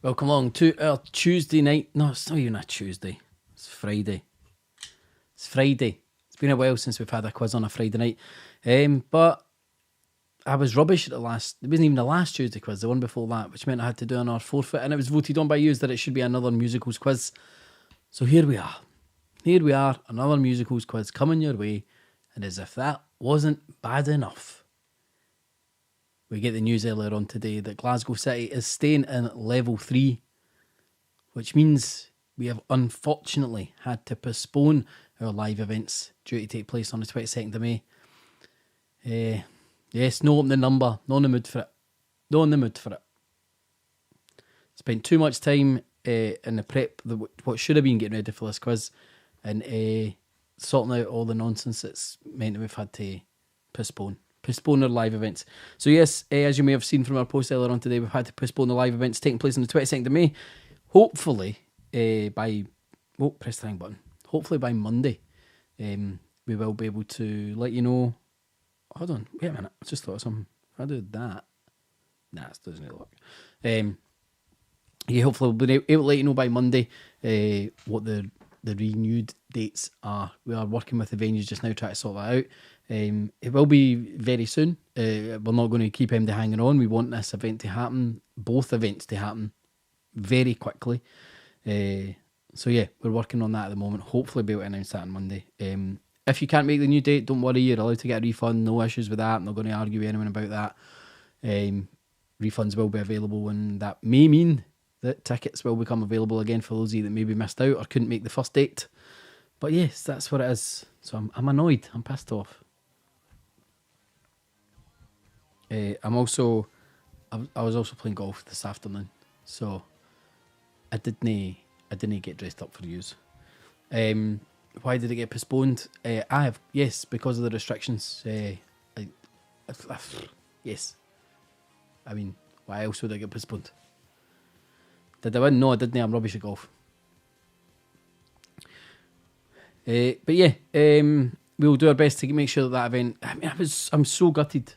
Welcome along to our Tuesday night. No, it's not even a Tuesday. It's Friday. It's Friday. It's been a while since we've had a quiz on a Friday night. But I was rubbish at the last. It wasn't even the last Tuesday quiz, the one before that, which meant I had to do another forfeit, and it was voted on by you that it should be another musicals quiz. So here we are. Here we are, another musicals quiz coming your way, and as if that wasn't bad enough, we get the news earlier on today that Glasgow City is staying in level 3, which means we have unfortunately had to postpone our live events due to take place on the 22nd of May. Yes, no opening number, not in the mood for it. Not in the mood for it. Spent too much time in the prep, what should have been getting ready for this quiz, and sorting out all the nonsense that's meant that we've had to postpone our live events. So yes, as you may have seen from our post earlier on today, we've had to postpone the live events taking place on the 22nd of May. Hopefully, press the hang button. Hopefully by Monday, we will be able to let you know. Hold on, wait a minute. I just thought of something. If I do that, it doesn't look. Hopefully we'll be able to let you know by Monday what the renewed dates are. We are working with the venues just now, trying to sort that out. It will be very soon. We're not going to keep MD hanging on. We want this event to happen, both events to happen very quickly. So yeah, we're working on that at the moment. Hopefully be able to announce that on Monday. If you can't make the new date, don't worry, you're allowed to get a refund. No issues with that. I'm not going to argue with anyone about that. Refunds will be available, and that may mean that tickets will become available again for those of you that maybe missed out or couldn't make the first date. But yes, that's what it is. So I'm annoyed. I'm pissed off. I was also playing golf this afternoon, so I didn't get dressed up for yous. Why did it get postponed? Because of the restrictions. Yes. I mean, why else would it get postponed? Did I win? No, I didn't. I'm rubbish at golf. But yeah, we'll do our best to make sure that event. I mean, I'm so gutted.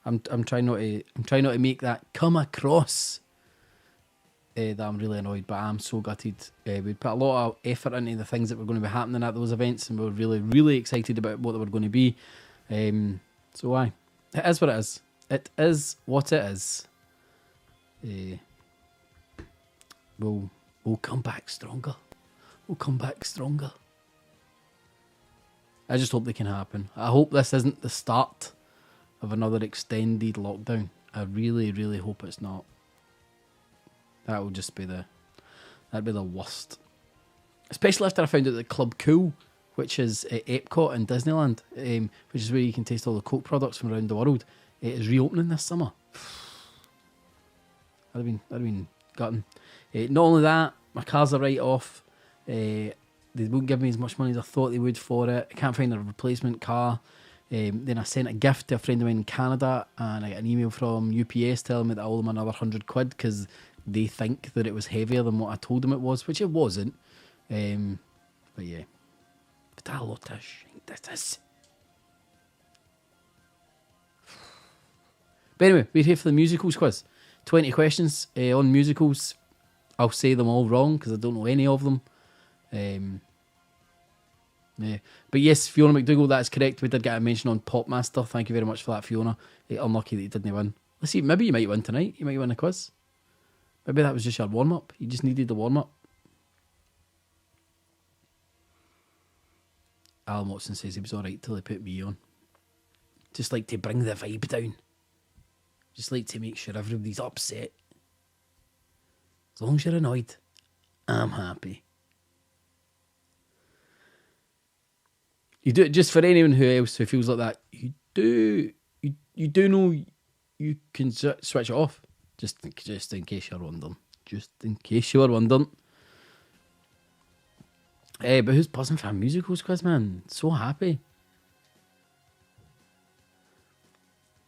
I'm trying not to make that come across. That I'm really annoyed, but I'm so gutted. We'd put a lot of effort into the things that were going to be happening at those events, and we were really, really excited about what they were going to be. So why? It is what it is. It is what it is. We'll come back stronger. We'll come back stronger. I just hope they can happen. I hope this isn't the start of another extended lockdown. I really, really hope it's not. That will just be that'd be the worst. Especially after I found out that Club Cool, which is at Epcot in Disneyland, which is where you can taste all the Coke products from around the world, it is reopening this summer. That'd have been gutting. Not only that, my car's a write-off. They won't give me as much money as I thought they would for it. I can't find a replacement car. Then I sent a gift to a friend of mine in Canada, and I got an email from UPS telling me that I owe them another £100 because they think that it was heavier than what I told them it was, which it wasn't. But yeah. But a lot of shit this is. But anyway, we're here for the musicals quiz. 20 questions on musicals. I'll say them all wrong because I don't know any of them. Yeah. But yes, Fiona McDougall, that's correct. We did get a mention on Popmaster. Thank you very much for that, Fiona. Unlucky that you didn't win. Let's see, maybe you might win tonight. You might win a quiz. Maybe that was just your warm-up. You just needed the warm-up. Alan Watson says he was alright till he put me on. Just like to bring the vibe down. Just like to make sure everybody's upset. As long as you're annoyed, I'm happy. You do it just for anyone who feels like that. You do know you can switch it off. Just in case you're wondering. Just in case you were wondering. But who's buzzing for a musicals quiz, man? So happy.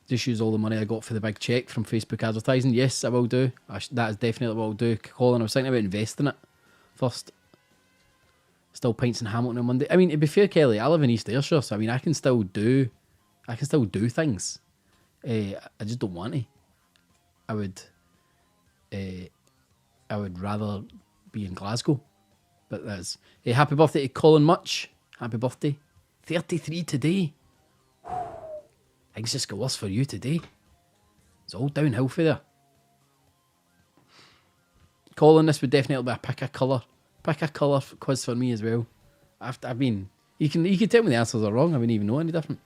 Just use all the money I got for the big cheque from Facebook advertising. Yes, I will do. That is definitely what I'll do. Colin, I was thinking about investing it first. Still pints in Hamilton on Monday. I mean, to be fair, Kelly, I live in East Ayrshire, so I mean, I can still do things. I just don't want to. I would I would rather be in Glasgow. But that's happy birthday to Colin Much. Happy birthday. 33 today. Things just got worse for you today. It's all downhill for there. Colin, this would definitely be a pick a colour quiz for me as well. I've been. You can tell me the answers are wrong. I wouldn't even know any different.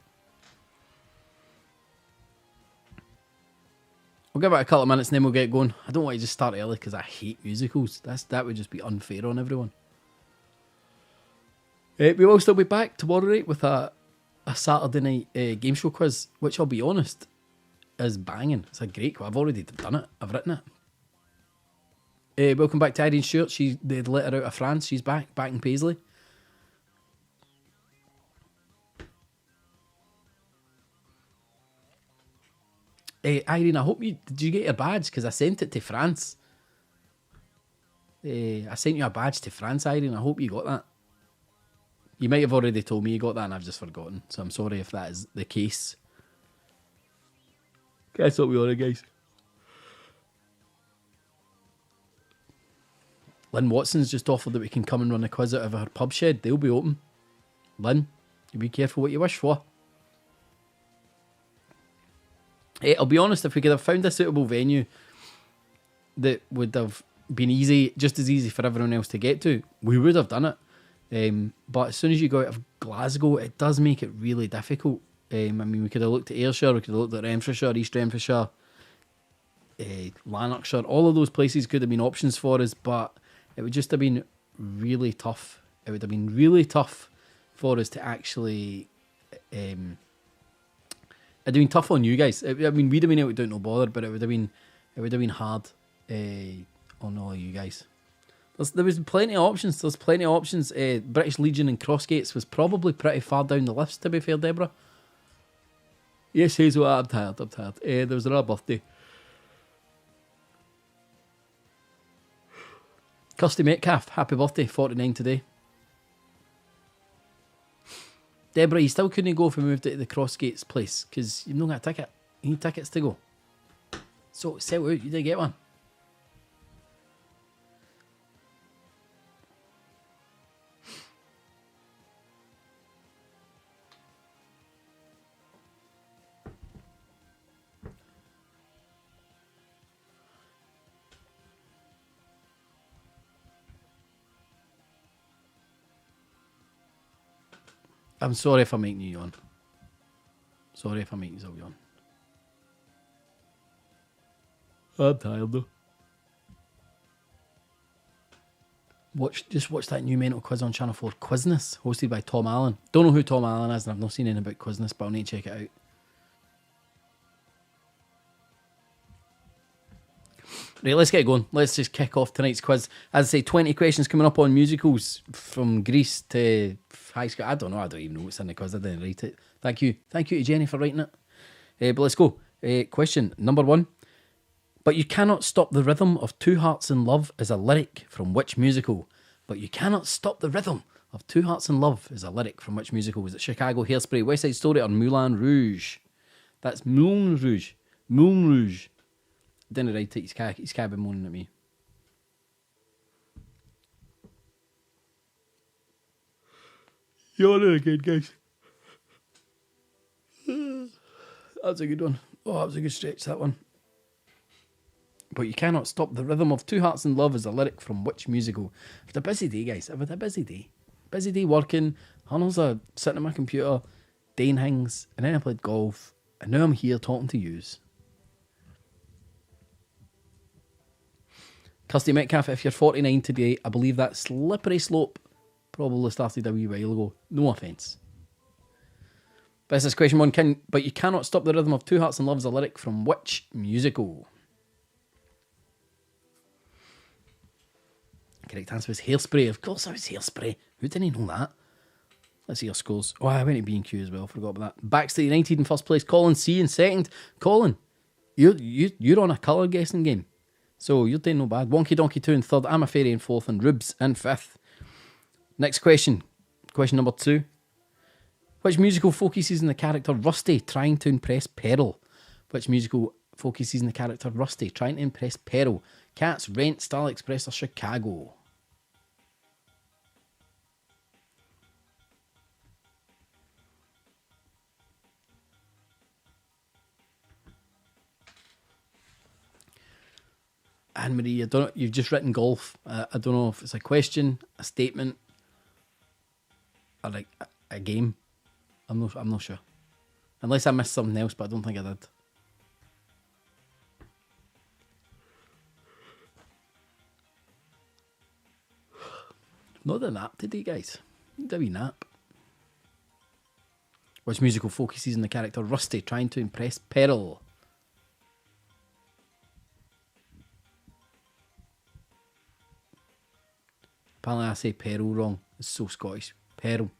We'll give it a couple of minutes and then we'll get going. I don't want to just start early because I hate musicals. That would just be unfair on everyone. We will still be back tomorrow night with a Saturday night game show quiz, which I'll be honest is banging. It's a great quiz. I've already done it. I've written it. Welcome back to Irene Stewart. They let her out of France. She's back in Paisley. Irene, I hope did you get your badge? Because I sent it to France. I sent you a badge to France, Irene. I hope you got that. You might have already told me you got that and I've just forgotten. So I'm sorry if that is the case. That's what we ordered, guys. Lynn Watson's just offered that we can come and run a quiz out of her pub shed. They'll be open. Lynn, you be careful what you wish for. I'll be honest, if we could have found a suitable venue that would have been just as easy for everyone else to get to, we would have done it. But as soon as you go out of Glasgow, it does make it really difficult. I mean, we could have looked at Ayrshire, we could have looked at Renfrewshire, East Renfrewshire, Lanarkshire. All of those places could have been options for us, but it would just have been really tough. It would have been really tough for us to actually... it'd have been tough on you guys. I mean, we'd have been able to do it no bother, but it would have been hard on all of you guys. There was plenty of options. There's plenty of options. British Legion and Crossgates was probably pretty far down the list, to be fair, Deborah. Yes, Hazel, I'm tired. There was another birthday. Kirsty Metcalf, happy birthday, 49 today. Deborah, you still couldn't go if we moved it to the Crossgates place because you've not got a ticket. You need tickets to go. So sell out, you did get one. I'm sorry if I'm making you yawn. Sorry if I'm making you all yawn. I'm tired though. Just watch that new mental quiz on Channel 4, Quizness, hosted by Tom Allen. Don't know who Tom Allen is and I've not seen anything about Quizness, but I'll need to check it out. Right, let's get going. Let's just kick off tonight's quiz. As I say, 20 questions coming up on musicals from Greece to high school. I don't even know what's in the quiz. I didn't write it. Thank you to Jenny for writing it. But let's go. Question number 1. But you cannot stop the rhythm of Two Hearts in Love is a lyric from which musical? But you cannot stop the rhythm of Two Hearts in Love is a lyric from which musical? Was it Chicago, Hairspray, West Side Story, or Moulin Rouge? That's Moulin Rouge. Moulin Rouge. Didn't write it. He's can't be moaning at me. You're on it again, guys. That's a good one. Oh, that was a good stretch, that one. But you cannot stop the rhythm of Two Hearts in Love is a lyric from which musical? I've had a busy day, guys. I've had a busy day. Busy day working. Hunnels are sitting at my computer, doing things, and then I played golf, and now I'm here talking to yous. Kirsty Metcalf, if you're 49 today, I believe that slippery slope probably started a wee while ago. No offence. But this is question 1. But you cannot stop the rhythm of Two Hearts in Love is a lyric from which musical? Correct answer was Hairspray. Of course I was Hairspray. Who didn't know that? Let's see your scores. Oh, I went to B&Q as well. Forgot about that. Backstreet United in first place. Colin C in second. Colin, you're on a colour guessing game. So you're doing no bad. Wonky Donkey 2 in third. I'm a Fairy in fourth. And Rubes in fifth. Next question. Question number 2. Which musical focuses on the character Rusty trying to impress Pearl? Which musical focuses on the character Rusty trying to impress Pearl? Cats, Rent, Starlight Express, or Chicago? Anne-Marie, I don't know, you've just written golf. I don't know if it's a question, a statement, or like a game. I'm not sure. Unless I missed something else, but I don't think I did. Not a nap today, guys. Need a wee nap. Which musical focuses on the character Rusty trying to impress Pearl? Apparently I say Pearl wrong. It's so Scottish. Pearl.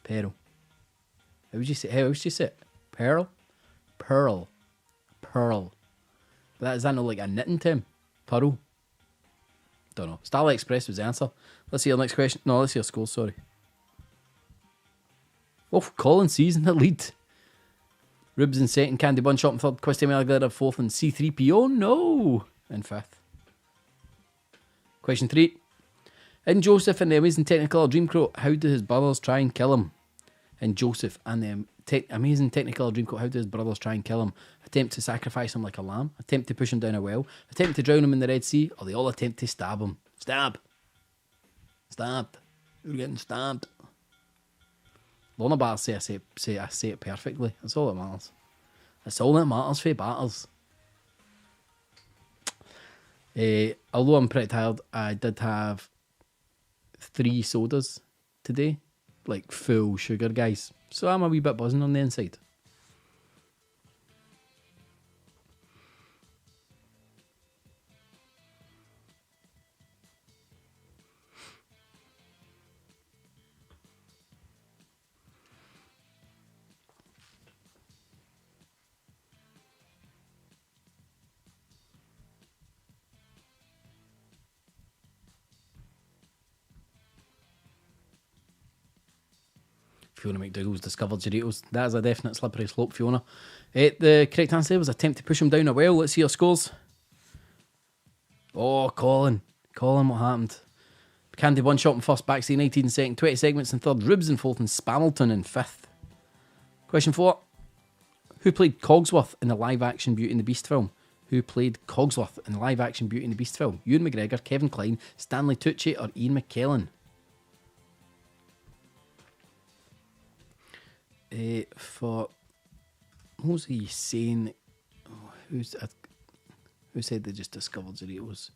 Pearl. How would you say it? Pearl? Pearl. Pearl. But is that not like a knitting term? Pearl? Don't know. Starlight Express was the answer. Let's see your next question. No, let's see your scores, sorry. Oh, Colin C's in the lead. Ribs in second, Candy Bun Shop in third, Questy Melagler fourth, and C3PO, no, in fifth. Question 3. In Joseph and the Amazing Technicolor Dreamcoat, how do his brothers try and kill him? In Joseph and the Amazing Technicolor Dreamcoat, how do his brothers try and kill him? Attempt to sacrifice him like a lamb, attempt to push him down a well, attempt to drown him in the Red Sea, or they all attempt to stab him. Stab. Stabbed. You're getting stabbed. Lorna Bar say I say it perfectly. That's all that matters. That's all that matters for batters. Although I'm pretty tired, I did have 3 sodas today. Like full sugar, guys. So I'm a wee bit buzzing on the inside. Fiona McDougall's discovered Doritos. That is a definite slippery slope, Fiona. The correct answer was attempt to push him down a well. Let's see your scores. Oh, Colin. Colin, what happened? Candy Bun Shop in first, Backseat United in second, 20 segments in third, Ribs in fourth, and Spamilton in fifth. Question 4. Who played Cogsworth in the live-action Beauty and the Beast film? Who played Cogsworth in the live-action Beauty and the Beast film? Ewan McGregor, Kevin Kline, Stanley Tucci, or Ian McKellen? For what was he saying? Oh, who said they just discovered Doritos?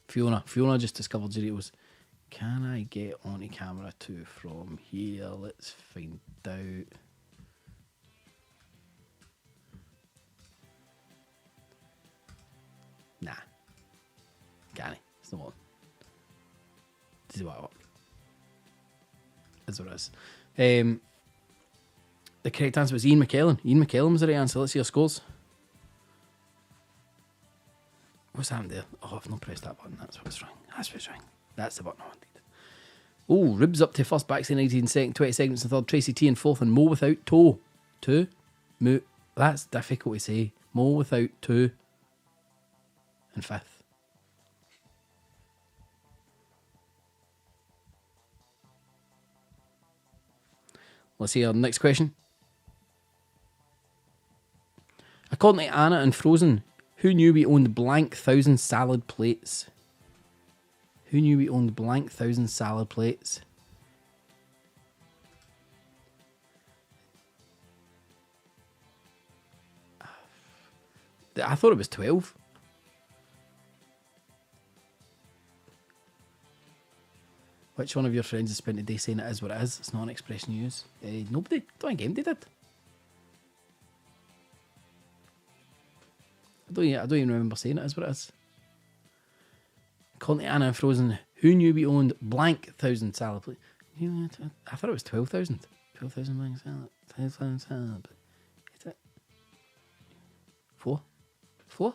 Fiona just discovered Doritos. Can I get onto camera 2 from here? Let's find out. Nah. Can I? It's not on. This is what I want. That's what it is. The correct answer was Ian McKellen. Ian McKellen was the right answer. Let's see your scores. What's happened there? Oh, I've not pressed that button. That's what's wrong. That's what's wrong. That's the button I wanted. Oh, Ribs up to first, Backseat United in second, 20 segments in third, Tracy T in fourth, and Mo without toe. Two? Mo. That's difficult to say. Mo without two in fifth. Let's see our next question. According to Anna and Frozen, who knew we owned blank 1,000 salad plates? Who knew we owned blank 1,000 salad plates? I thought it was 12. Which one of your friends has spent a day saying it is what it is? It's not an expression you use. Nobody. Don't think anybody did. I don't even remember saying it is what it is. According to Anna and Frozen, who knew we owned blank 1,000 salad plates? I thought it was 12,000. 12,000 blank salad. 12,000 salad. 4?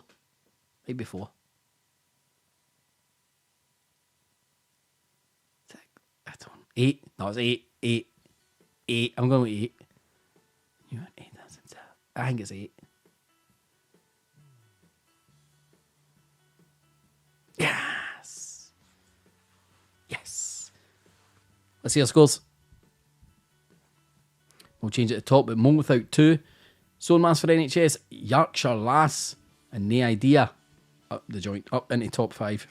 Might be 4. I don't know. 8. No, it's 8. 8. 8. I'm going with 8. You want 8? I think it's 8. Yes. Yes. Let's see our scores. We'll change it to top, but Mole Without 2. Soulmass for NHS, Yorkshire Lass, and No Idea up the joint, up into top 5.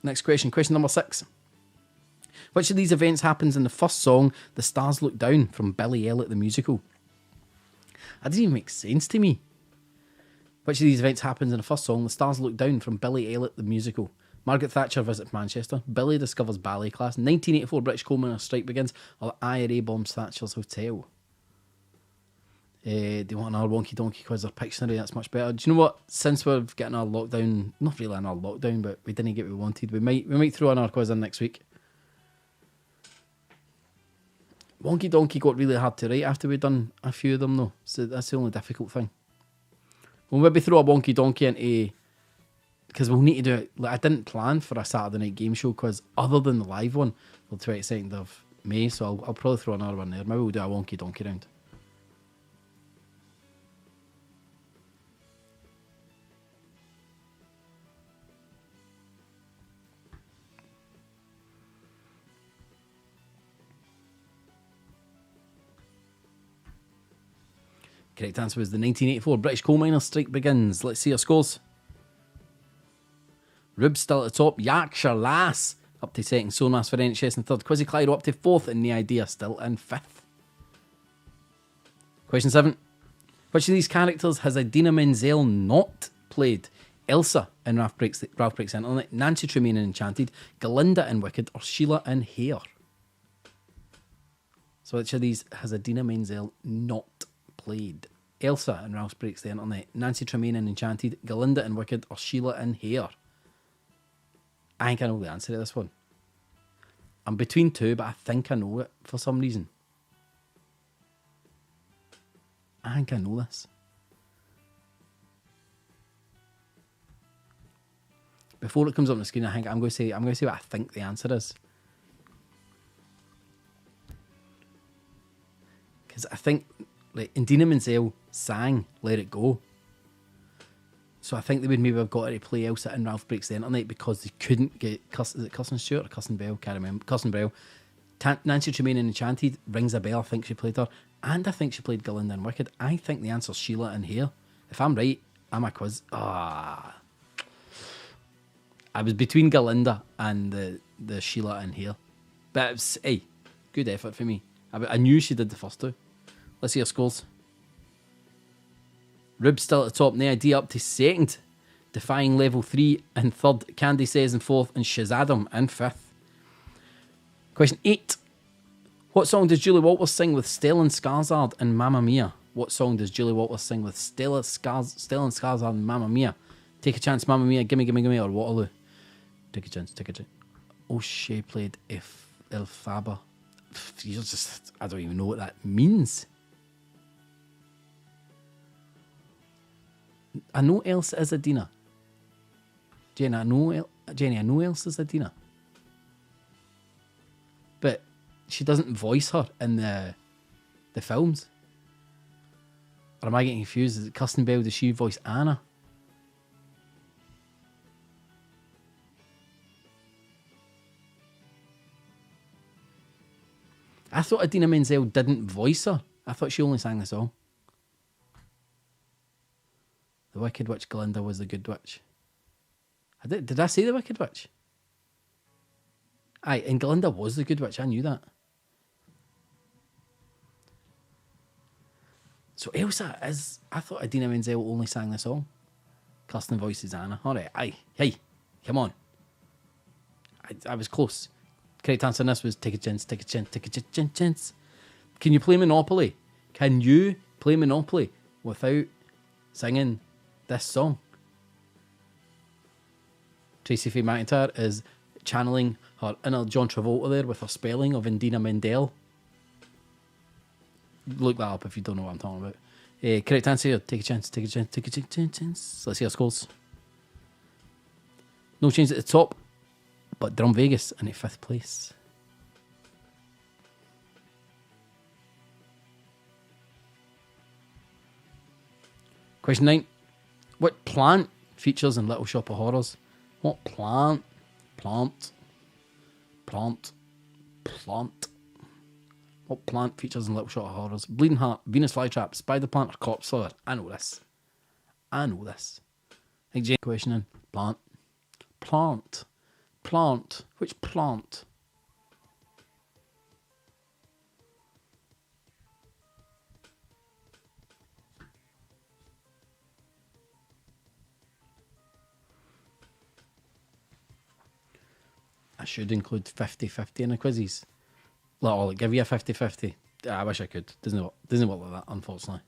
Next question, question number 6. Which of these events happens in the first song, The Stars Look Down, from Billy Elliot the Musical? That doesn't even make sense to me. Which of these events happens in the first song, The Stars Look Down, from Billy Elliot the Musical? Margaret Thatcher visits Manchester, Billy discovers ballet class, 1984 British coal miners' strike begins, or the IRA bombs Thatcher's hotel. Do you want another wonky donkey quiz or Pictionary? That's much better. Do you know what? Since we're getting our lockdown, not really another lockdown, but we didn't get what we wanted, we might throw another quiz in next week. Wonky donkey got really hard to write after we'd done a few of them though, so that's the only difficult thing. We'll maybe throw a wonky donkey into, because we'll need to do it. Like, I didn't plan for a Saturday Night Gameshow Quiz other than the live one for the 22nd of May, so I'll probably throw another one there. Maybe we'll do a wonky donkey round. Correct answer was the 1984 British coal miners' strike begins. Let's see our scores. Rubes still at the top. Yorkshire Lass up to second. Soulmass for NHS in third. Quizzy Clyro up to fourth. And No Idea still in fifth. Question 7. Which of these characters has Idina Menzel not played? Elsa in Ralph Breaks the Internet, Nancy Tremaine in Enchanted, Galinda in Wicked, or Sheila in Hair? So which of these has Idina Menzel not played? Elsa in Ralph Breaks the Internet, Nancy Tremaine in Enchanted, Galinda in Wicked, or Sheila in Hair? I think I know the answer to this one. I'm between two, but I think I know it for some reason. I think I know this. Before it comes up on the screen, I'm going to say what I think the answer is. Because I think like Idina Menzel sang Let It Go. So I think they would maybe have got her to play Elsa in Ralph Breaks the Internet because they couldn't get is it Kirsten Stewart or Kirsten Bell? Can't remember. Kirsten Bell. Nancy Tremaine in Enchanted rings a bell. I think she played her, and I think she played Galinda in Wicked. I think the answer's Sheila in Hair. If I'm right, I'm a quiz. I was between Galinda and the Sheila in Hair, but it was, hey, good effort for me. I knew she did the first two. Let's see her scores. Rube still at the top, No Idea up to second, Defying Level 3 in third, Candy Says in fourth, and Shazadam in fifth. Question 8. What song does Julie Walters sing with Stellan Skarsgård and Mamma Mia? What song does Julie Walters sing with Stellan Skarsgård and Mamma Mia? Take a Chance, Mamma Mia, Gimme Gimme Gimme, or Waterloo? Take a chance. O'Shea played Elphaba. I don't even know what that means. I know Elsa is Idina. Jenny, I know Elsa is Idina. But she doesn't voice her in the films. Or am I getting confused? Is it Kirsten Bell? Does she voice Anna? I thought Idina Menzel didn't voice her. I thought she only sang the song. The Wicked Witch, Galinda was the Good Witch. Did I say the Wicked Witch? Aye, and Galinda was the Good Witch. I knew that. So Elsa is... I thought Idina Menzel only sang the song. Kirsten voices Anna. Alright, aye. Hey, come on. I was close. Correct answer on this was take a chance. Can you play Monopoly? Can you play Monopoly without singing this song? Tracy Faye McIntyre is channeling her inner John Travolta there with her spelling of Idina Menzel. Look that up if you don't know what I'm talking about. Correct answer here. Take a chance, take a chance, take a chance. Let's see our scores. No change at the top, but Drum Vegas in 5th place. Question 9. What plant features in Little Shop of Horrors? What plant? Plant. What plant features in Little Shop of Horrors? Bleeding Heart, Venus Flytrap, Spider Plant, or Corpse Flower? I know this. I think Jane questioning. Plant. Which plant? I should include 50-50 in the quizzes. I'll give you a 50-50. I wish I could. Doesn't work like that, unfortunately.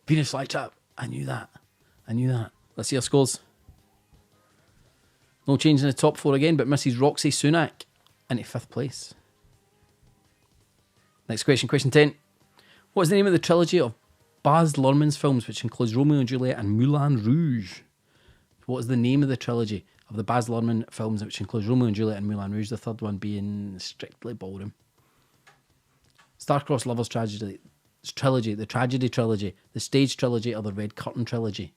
Venus Flytrap. I knew that. Let's see our scores. No change in the top 4 again, but Mrs. Roxy Sunak in 5th place. Next question, question 10. What is the name of the trilogy of Baz Luhrmann's films, which includes Romeo and Juliet and Moulin Rouge? What is the name of the trilogy of the Baz Luhrmann films, which includes Romeo and Juliet and Moulin Rouge? The third one being Strictly Ballroom. Star-Crossed Lovers Trilogy, the Tragedy Trilogy, the Stage Trilogy, or the Red Curtain Trilogy?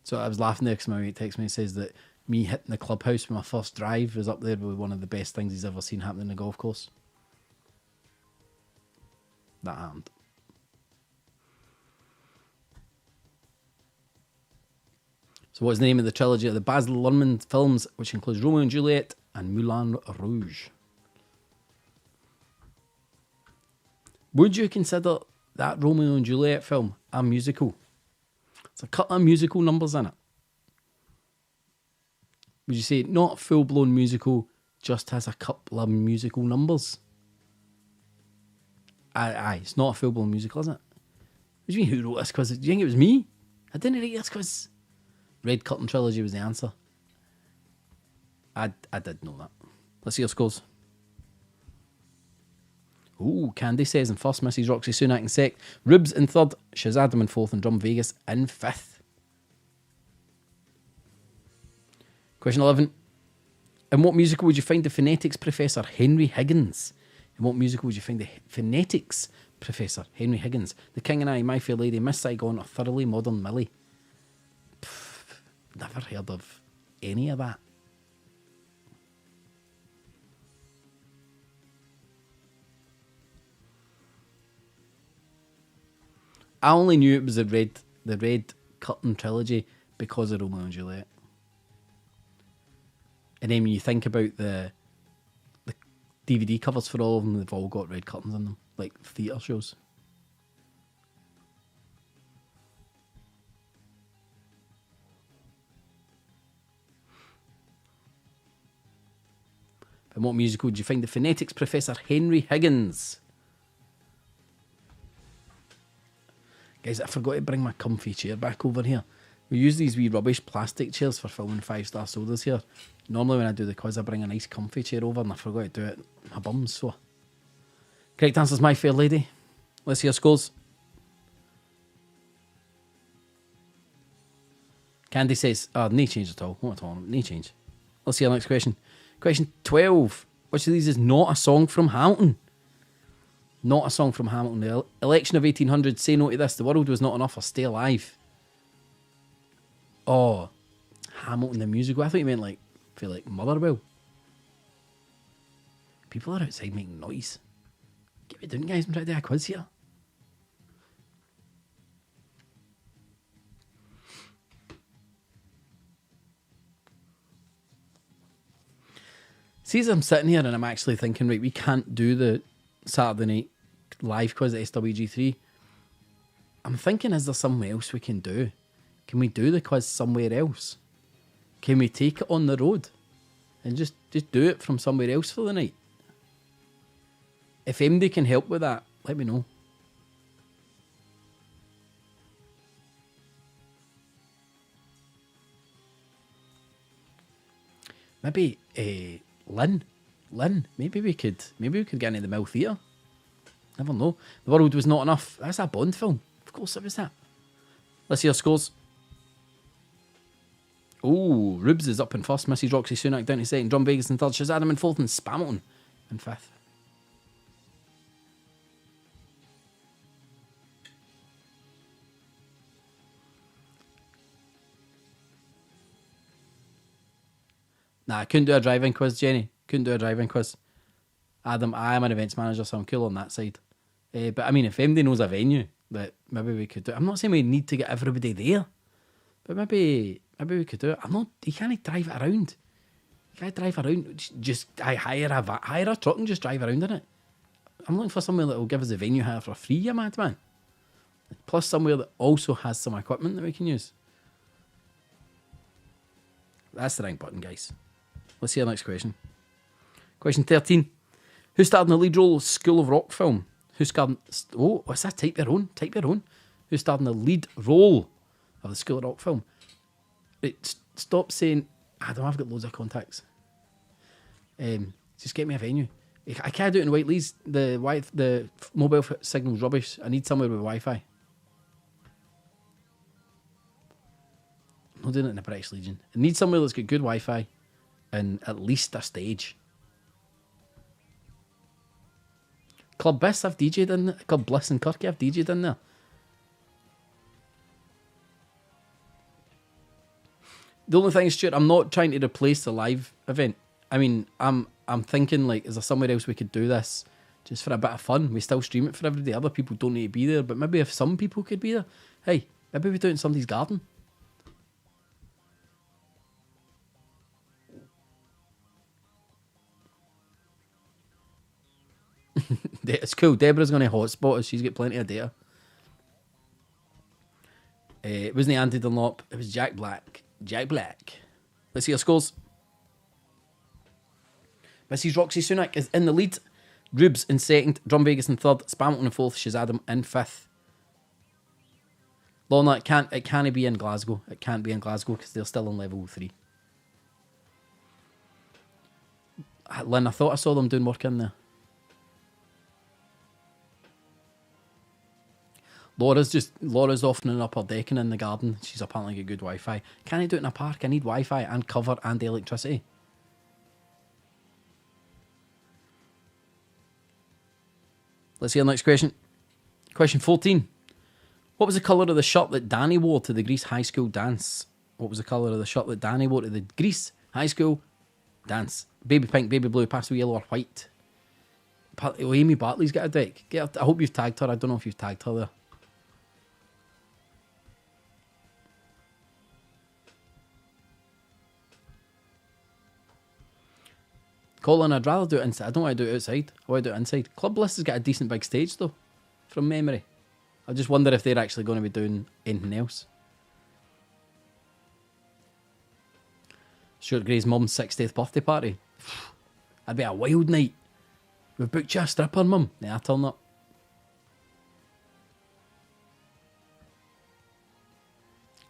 So I was laughing there because my mate texts me and says that me hitting the clubhouse with my first drive was up there with one of the best things he's ever seen happen in the golf course. That happened. So what's the name of the trilogy of the Baz Luhrmann films, which includes Romeo and Juliet and Moulin Rouge? Would you consider that Romeo and Juliet film a musical? It's a couple of musical numbers in it. Would you say not a full-blown musical, just has a couple of musical numbers? Aye, it's not a full-blown musical, is it? What do you mean, who wrote this quiz? Do you think it was me? I didn't write this quiz. Red Curtain Trilogy was the answer. I did know that. Let's see your scores. Ooh, Candy says in 1st, Mrs. Roxy Sunak in 2nd, Rubes in 3rd, Shazadam in 4th, and Drum Vegas in 5th. Question 11. In what musical would you find the phonetics professor Henry Higgins? In what musical would you find the phonetics professor Henry Higgins? The King and I, My Fair Lady, Miss Saigon, or Thoroughly Modern Millie? Never heard of any of that. I only knew it was the Red Curtain Trilogy because of Romeo and Juliet. And then when you think about the DVD covers for all of them, they've all got red curtains in them, like theatre shows. In what musical did you find the phonetics professor Henry Higgins? Guys, I forgot to bring my comfy chair back over here. We use these wee rubbish plastic chairs for filming 5-star sodas here. Normally when I do the quiz I bring a nice comfy chair over and I forgot to do it. My bum's sore. Correct answer is My Fair Lady. Let's see your scores. Candy says, no change at all. What at all? No change. Let's see our next question. Question 12. Which of these is not a song from Hamilton? Not a song from Hamilton. The election of 1800, Say No to This, The World Was Not Enough, or Stay Alive. Oh, Hamilton the musical. I thought you meant like, feel like Motherwell. People are outside making noise. Get me down, guys. I'm trying to do a quiz here. See, as I'm sitting here and I'm actually thinking, right, we can't do the Saturday night live quiz at SWG3. I'm thinking, is there somewhere else we can do? Can we do the quiz somewhere else? Can we take it on the road and just do it from somewhere else for the night? If anybody can help with that, let me know. Maybe Lynn. Maybe we could get into the Mill Theatre. Never know. The World Was Not Enough. That's a Bond film. Of course it was that. Let's see our scores. Oh, Rubes is up in first. Mrs. Roxy Sunak down to second. Drum Vegas in third. Shazadam in fourth. And Spamilton in fifth. Nah, I couldn't do a driving quiz, Jenny. Couldn't do a driving quiz. Adam, I am an events manager, so I'm cool on that side. But I mean, if anybody knows a venue that maybe we could do, I'm not saying we need to get everybody there, but maybe we could do it. You can't drive it around. You can't drive around. Just hire a truck and just drive around in it. I'm looking for somewhere that will give us a venue hire for free, you mad man. Plus somewhere that also has some equipment that we can use. That's the right button, guys. Let's see our next question. Question 13. Who starred in the lead role of School of Rock film? Who starred... Oh, what's that? Type your own. Who starred in the lead role of the School of Rock film? Stop saying... I've got loads of contacts. Just get me a venue. I can't do it in White Leys. The mobile signal's rubbish. I need somewhere with Wi-Fi. I'm not doing it in the British Legion. I need somewhere that's got good Wi-Fi and at least a stage. Club Bliss, I've DJ'd in there. Club Bliss in Kirky, I've DJ'd in there. The only thing is, Stuart, I'm not trying to replace the live event. I mean, I'm thinking, like, is there somewhere else we could do this just for a bit of fun? We still stream it for everybody. Other people don't need to be there, but maybe if some people could be there, hey, maybe we do it in somebody's garden. It's cool. Deborah's going to hotspot us. She's got plenty of data. It wasn't Andy Dunlop. It was Jack Black. Let's see our scores. Mrs. Roxy Sunak is in the lead. Rubes in second. Drum Vegas in third. Spamilton in fourth. Shazadam in fifth. Lorna, it can't be in Glasgow. It can't be in Glasgow because they're still on level 3. Lynn, I thought I saw them doing work in there. Laura's often in upper decking in the garden. She's apparently got good Wi-Fi. Can I do it in a park? I need Wi-Fi and cover and electricity. Let's see our next question. Question 14. What was the colour of the shirt that Danny wore to the Greece High School dance? What was the colour of the shirt that Danny wore to the Greece High School dance? Baby pink, baby blue, pastel yellow or white? Amy Bartley's got a deck. I hope you've tagged her. I don't know if you've tagged her there. Colin, I'd rather do it inside. I don't want to do it outside. I want to do it inside. Club Bliss has got a decent big stage though, from memory. I just wonder if they're actually going to be doing anything else. Stuart Gray's mum's 60th birthday party. That'd be a wild night. We've booked you a stripper, mum. Yeah, I turn up.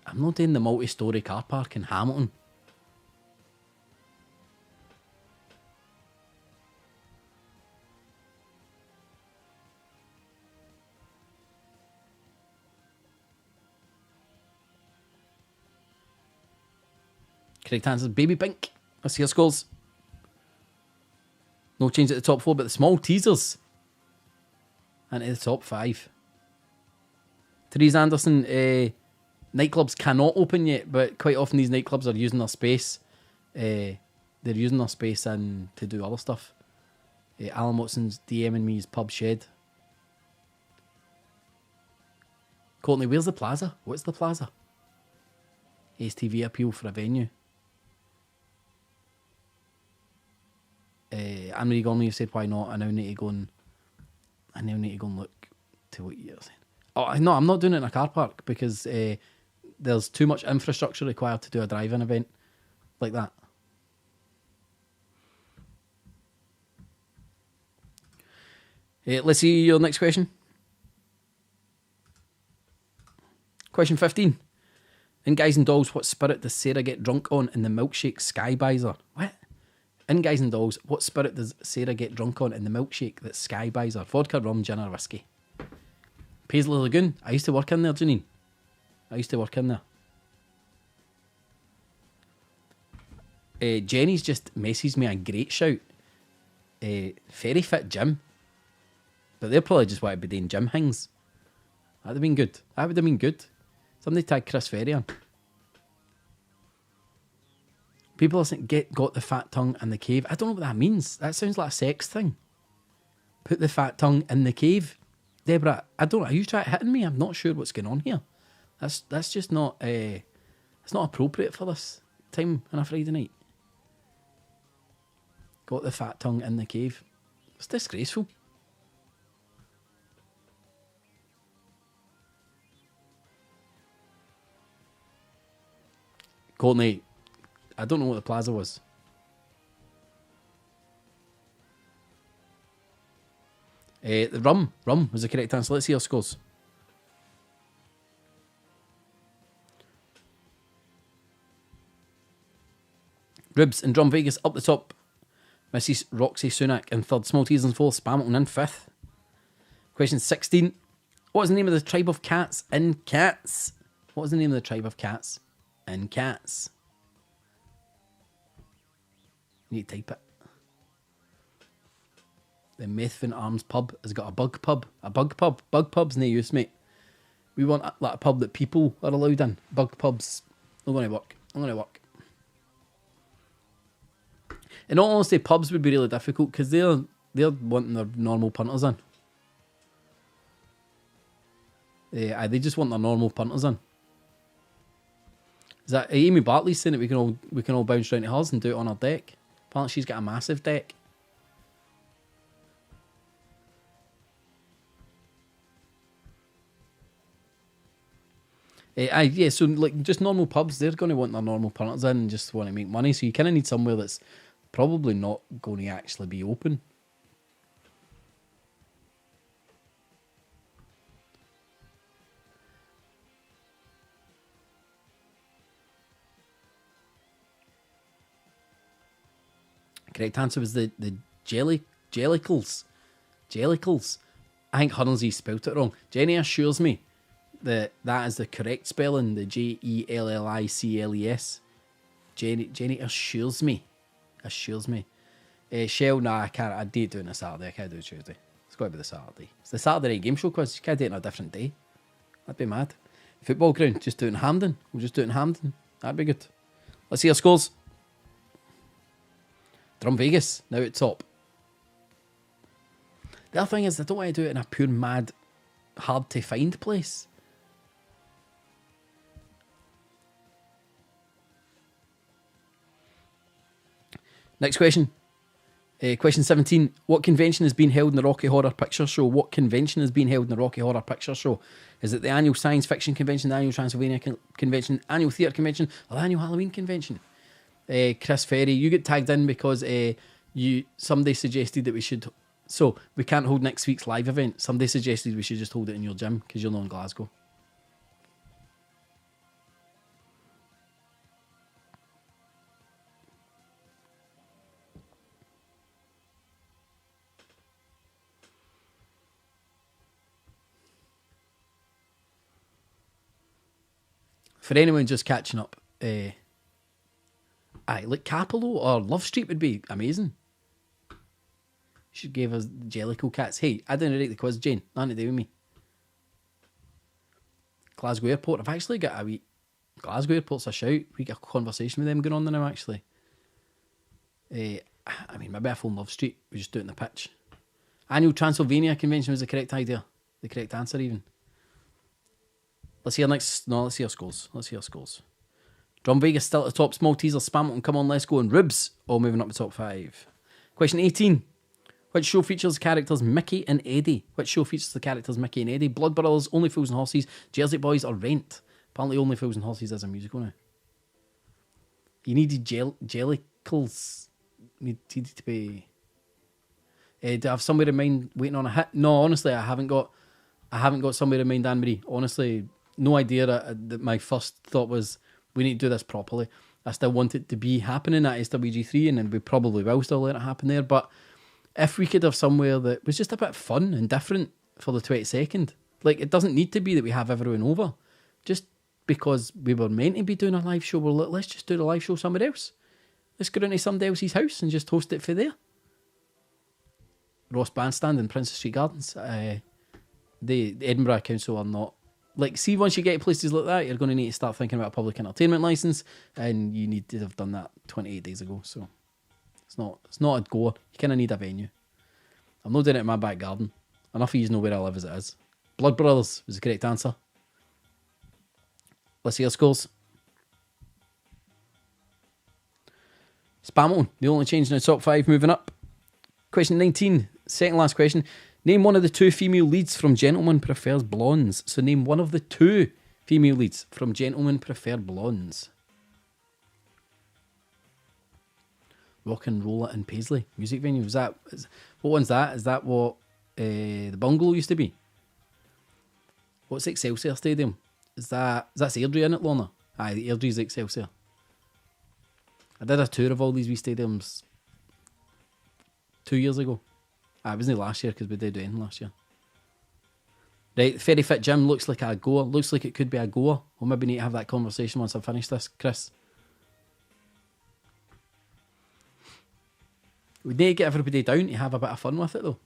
I'm not doing the multi-storey car park in Hamilton. Correct answer is baby pink. Let's see your scores. No change at the top 4, but the small teasers. And to the top 5. Therese Anderson, nightclubs cannot open yet, but quite often these nightclubs are using their space. They're using their space and to do other stuff. Alan Watson's DMing me his pub shed. Courtney, where's the plaza? What's the plaza? STV appeal for a venue. Anne-Marie Gormley said, why not? I now need to go and look to what you're saying. Oh, no, I'm not doing it in a car park because there's too much infrastructure required to do a drive-in event like that. Let's see your next question. Question 15. In Guys and Dolls, what spirit does Sarah get drunk on in the milkshake Skybizer? What? In Guys and Dolls, what spirit does Sarah get drunk on in the milkshake that Sky buys her? Vodka, rum, gin or whiskey? Paisley Lagoon. I used to work in there, Janine. I used to work in there. Jenny's just messaged me a great shout. Fairy Fit Gym. But they're probably just want to be doing gym things. That'd have been good. That would have been good. Somebody tag Chris Ferry on. People are saying, got the fat tongue in the cave. I don't know what that means. That sounds like a sex thing. Put the fat tongue in the cave. Deborah, I don't know. Are you trying hitting me? I'm not sure what's going on here. That's just not... it's not appropriate for this time on a Friday night. Got the fat tongue in the cave. It's disgraceful. Courtney, I don't know what the plaza was. The rum was the correct answer. Let's see our scores. Ribs and Drum Vegas up the top. Mrs. Roxy Sunak in third. Small Teas and fourth. Spamilton in fifth. Question 16. What is the name of the tribe of cats in Cats? What is the name of the tribe of cats in Cats? You need to type it. The Methven Arms pub has got a bug pub. A bug pub. Bug pub's no use, mate. We want like a pub that people are allowed in. Bug pubs not going to work. Not going to work. In all honesty, pubs would be really difficult because they're wanting their normal punters in. They just want their normal punters in. Is that Amy Bartley saying that we can all bounce around to hers and do it on her deck? Apparently she's got a massive deck. Yeah, so like just normal pubs, they're going to want their normal punters in and just want to make money. So you kind of need somewhere that's probably not going to actually be open. Correct answer was the Jellicles. Jellicles. I think Hornsey spelt it wrong. Jenny assures me that is the correct spelling, the Jellicles. Jenny assures me. Shell, nah, I can't. I did do it on a Saturday. I can't do it Tuesday. It's got to be the Saturday. It's the Saturday Night Gameshow Quiz. You can't do it on a different day. That'd be mad. Football ground, just do it in Hampden. We'll just do it in Hampden. That'd be good. Let's see our scores. Drum Vegas, now at top. The other thing is, I don't want to do it in a pure mad, hard to find place. Next question. Question 17. What convention has been held in the Rocky Horror Picture Show? What convention has been held in the Rocky Horror Picture Show? Is it the annual Science Fiction Convention, the annual Transylvania Convention, annual Theatre Convention, or the annual Halloween Convention? Chris Ferry, you get tagged in because somebody suggested that we should... So, we can't hold next week's live event. Somebody suggested we should just hold it in your gym because you're not in Glasgow. For anyone just catching up, like Capello or Love Street would be amazing. Should give us Jellicle cats. Hey, I didn't rate the quiz, Jane. Nothing to do with me. Glasgow Airport. I've actually got a wee... Glasgow Airport's a shout. We got a conversation with them going on there now, actually. I mean, maybe I phone Love Street. We just do it in the pitch. Annual Transylvania Convention was the correct idea. The correct answer, even. Let's see our next... No, let's see our scores. Drum Vegas still at the top. Small Teaser, Spamilton, Come On, Let's Go, and Ribs all moving up the top 5. Question 18. Which show features the characters Mickey and Eddie? Blood Brothers, Only Fools and Horses, Jersey Boys, or Rent? Apparently Only Fools and Horses is a musical now. You needed Jellicles. Needed to be... do I have somebody in mind waiting on a hit? No, honestly, I haven't got somebody in mind, Anne-Marie. Honestly, no idea. That my first thought was we need to do this properly. I still want it to be happening at SWG3, and then we probably will still let it happen there. But if we could have somewhere that was just a bit fun and different for the 22nd, like it doesn't need to be that we have everyone over. Just because we were meant to be doing a live show, we're like, let's just do the live show somewhere else. Let's go into somebody else's house and just host it for there. Ross Bandstand in Princess Street Gardens. The Edinburgh Council are not... Like, see, once you get to places like that, you're going to need to start thinking about a public entertainment licence, and you need to have done that 28 days ago. So it's not a goer. You kind of need a venue. I'm not doing it in my back garden. Enough of you know where I live as it is. Blood Brothers was the correct answer. Let's see your scores. Spamilton, the only change in the top 5, moving up. Question 19, second last question. Name one of the 2 female leads from Gentleman Prefers Blondes. So name one of the 2 female leads from Gentlemen Prefer Blondes. Rock and Roller in Paisley music venue. What one's that? Is that what the bungalow used to be? What's Excelsior Stadium? That's Airdrie in it, Lorna? Aye, the Airdrie's Excelsior. I did a tour of all these wee stadiums 2 years ago. It wasn't last year because we did it last year. Right, Ferry Fit Gym looks like a goer. Looks like it could be a goer. We'll maybe need to have that conversation once I've finished this, Chris. We need to get everybody down to have a bit of fun with it though.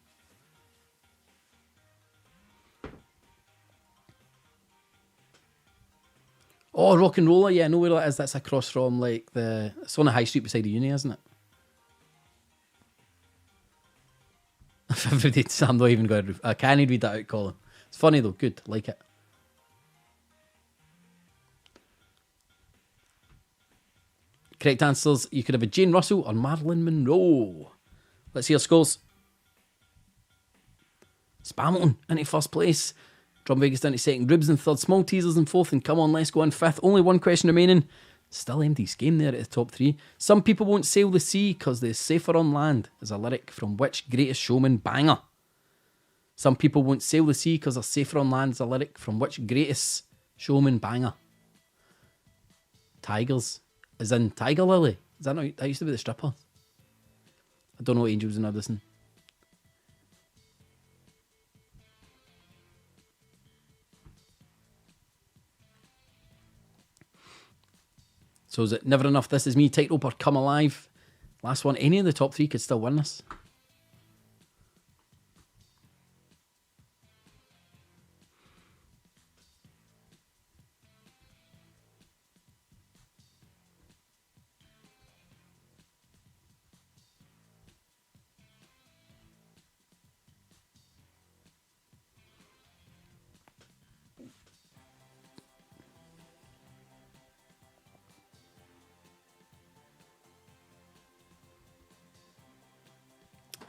Oh, Rock and Roller, yeah, I know where that is. That's across from like it's on the high street beside the uni, isn't it? I'm not even going to... I can't read that out, Colin. It's funny though, good, like it. Correct answers, you could have a Jane Russell or Marilyn Monroe. Let's see your scores. Spamilton into first place. Drum Vegas down to second. Ribs in third. Small Teasers in fourth. And Come On, Let's Go in fifth. Only one question remaining. Still MD's game there at the top 3. Some people won't sail the sea because they're safer on land is a lyric from which Greatest Showman banger? Some people won't sail the sea because they're safer on land is a lyric from which Greatest Showman banger? Tigers. As in Tiger Lily. Is that not... That used to be the stripper. I don't know Angels and Addison. So is it Never Enough, This Is Me, Tightrope or Come Alive? Last one. Any of the top 3 could still win this.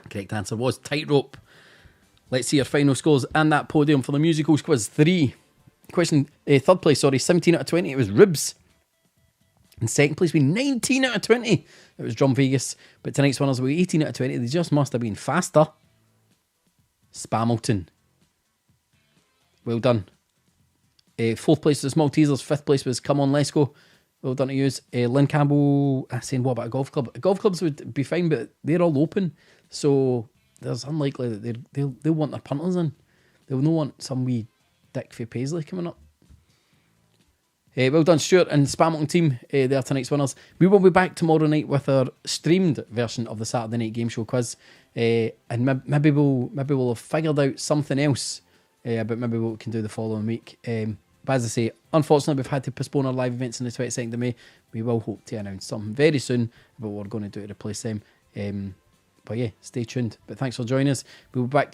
Correct answer was Tightrope. Let's see your final scores and that podium for the musicals quiz 3. Third place, 17 out of 20. It was Ribs. In second place, we 19 out of 20. It was Drum Vegas. But tonight's winners were 18 out of 20. They just must have been faster. Spamilton. Well done. Fourth place was Small Teasers. Fifth place was Come On, Let's Go. Well done to you. Lynn Campbell saying, what about a golf club? Golf clubs would be fine, but they're all open. So there's unlikely that they'll want their punters in. They'll not want some wee dick for Paisley coming up. Well done, Stuart and Spamilton team. They're tonight's winners. We will be back tomorrow night with our streamed version of the Saturday Night Gameshow Quiz. And maybe we'll have figured out something else. But maybe we can do the following week. But as I say, unfortunately, we've had to postpone our live events on the 22nd of May. We will hope to announce something very soon about what we're going to do to replace them. But yeah, stay tuned. But thanks for joining us. We'll be back